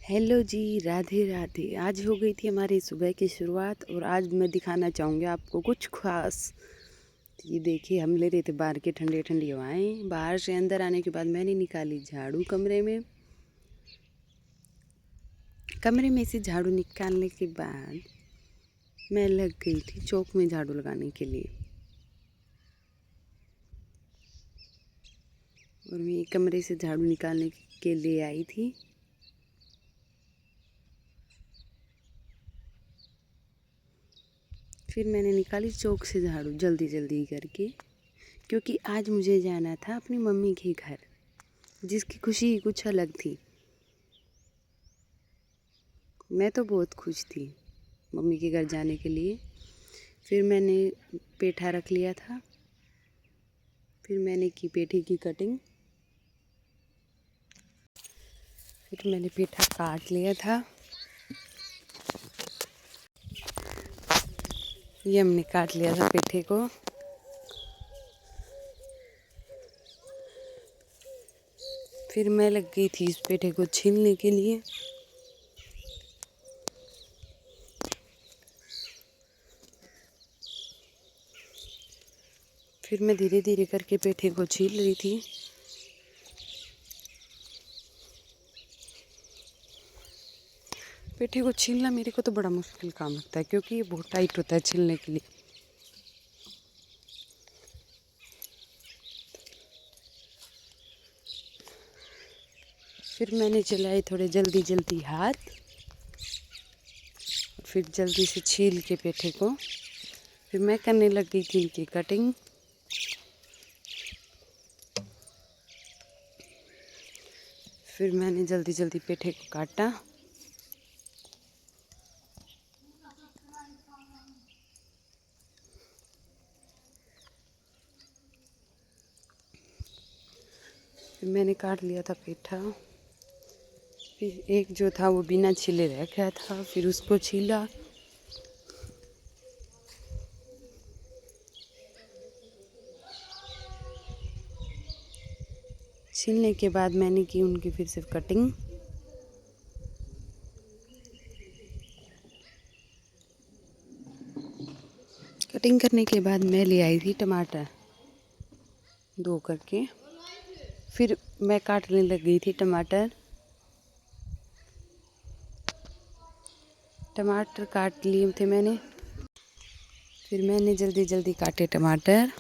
Hello जी, राधे राधे। आज हो गई थी हमारी सुबह की शुरुआत और आज मैं दिखाना चाहूँगी आपको कुछ खास। ये देखिए, हम ले रहे थे बाहर के ठंडी ठंडी हवाएं। बाहर से अंदर आने के बाद मैंने निकाली झाड़ू कमरे में से झाड़ू निकालने के बाद मैं लग गई थी चौक में झाड़ू लगाने के लिए। और मैं कमरे से झाड़ू निकालने के लिए आई थी। फिर मैंने निकाली चौक से झाड़ू जल्दी जल्दी करके, क्योंकि आज मुझे जाना था अपनी मम्मी के घर, जिसकी खुशी कुछ अलग थी। मैं तो बहुत खुश थी मम्मी के घर जाने के लिए। फिर मैंने पेठा रख लिया था। फिर मैंने की पेठे की कटिंग। फिर मैंने पेठा काट लिया था। ये हमने काट लिया था पेठे को। फिर मैं लग गई थी इस पेठे को छीलने के लिए। फिर मैं धीरे धीरे करके पेठे को छील रही थी। पेठे को छीलना मेरे को तो बड़ा मुश्किल काम लगता है, क्योंकि ये बहुत टाइट होता है छीलने के लिए। फिर मैंने चलाए थोड़े जल्दी जल्दी हाथ। फिर जल्दी से छील के पेठे को फिर मैं करने लग गई थी इनकी कटिंग। फिर मैंने जल्दी जल्दी पेठे को काटा। फिर मैंने काट लिया था पेठा। फिर एक जो था वो बिना छीले रह गया था, फिर उसको छीला। छीलने के बाद मैंने की उनकी फिर से कटिंग। कटिंग करने के बाद मैं ले आई थी टमाटर धो करके। फिर मैं काटने लग गई थी टमाटर। टमाटर काट लिए थे मैंने। फिर मैंने जल्दी जल्दी काटे टमाटर।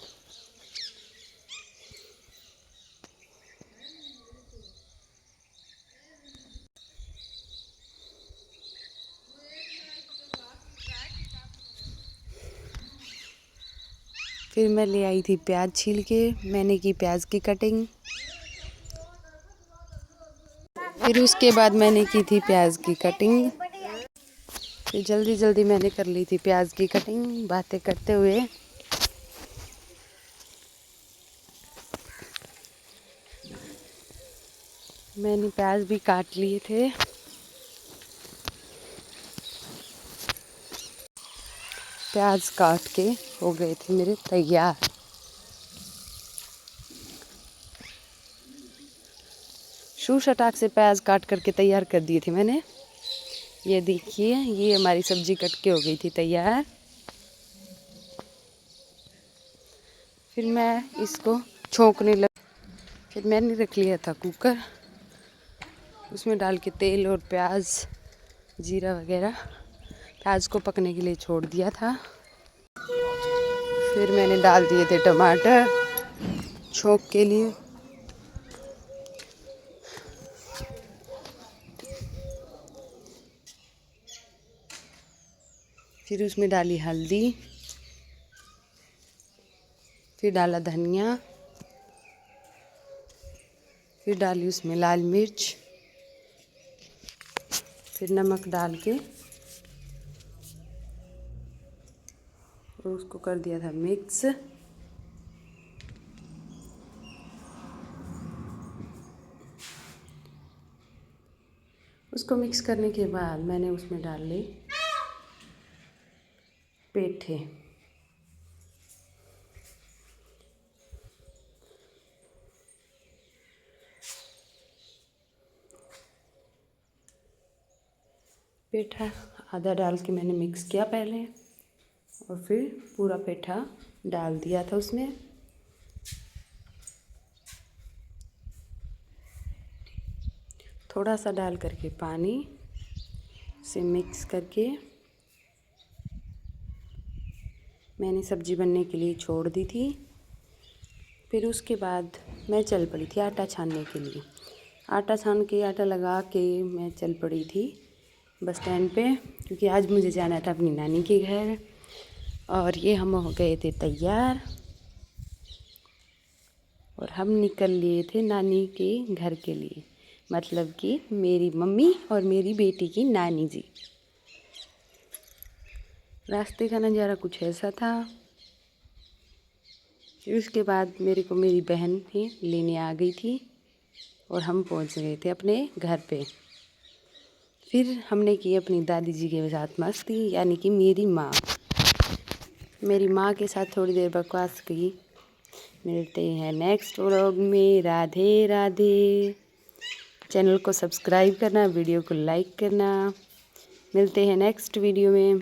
फिर मैं ले आई थी प्याज छील के। मैंने की प्याज की कटिंग। फिर उसके बाद मैंने की थी प्याज की कटिंग। फिर जल्दी जल्दी मैंने कर ली थी प्याज की कटिंग बातें करते हुए। मैंने प्याज भी काट लिए थे। प्याज काट के हो गए थे मेरे तैयार। शू शटाक से प्याज काट करके तैयार कर दिए थे मैंने। ये देखिए, ये हमारी सब्जी कट के हो गई थी तैयार। फिर मैं इसको छोंकने लग। फिर मैंने रख लिया था कुकर। उसमें डाल के तेल और प्याज जीरा वगैरह प्याज को पकने के लिए छोड़ दिया था। फिर मैंने डाल दिए थे टमाटर छोंक के लिए। फिर उसमें डाली हल्दी। फिर डाला धनिया। फिर डाली उसमें लाल मिर्च। फिर नमक डाल के और उसको कर दिया था मिक्स। उसको मिक्स करने के बाद मैंने उसमें डाल ली पेठे। पेठा आधा डाल के मैंने मिक्स किया पहले, और फिर पूरा पेठा डाल दिया था उसमें। थोड़ा सा डाल करके पानी से मिक्स करके मैंने सब्ज़ी बनने के लिए छोड़ दी थी। फिर उसके बाद मैं चल पड़ी थी आटा छानने के लिए। आटा छान के आटा लगा के मैं चल पड़ी थी बस स्टैंड पे, क्योंकि आज मुझे जाना था अपनी नानी के घर। और ये हम हो गए थे तैयार और हम निकल लिए थे नानी के घर के लिए, मतलब कि मेरी मम्मी और मेरी बेटी की नानी जी। रास्ते का नज़ारा कुछ ऐसा था। फिर उसके बाद मेरे को मेरी बहन भी लेने आ गई थी और हम पहुंच गए थे अपने घर पे। फिर हमने की अपनी दादी जी के साथ मस्ती, यानी कि मेरी माँ के साथ थोड़ी देर बकवास की। मिलते हैं नेक्स्ट व्लॉग में। राधे राधे। चैनल को सब्सक्राइब करना, वीडियो को लाइक करना। मिलते हैं नेक्स्ट वीडियो में।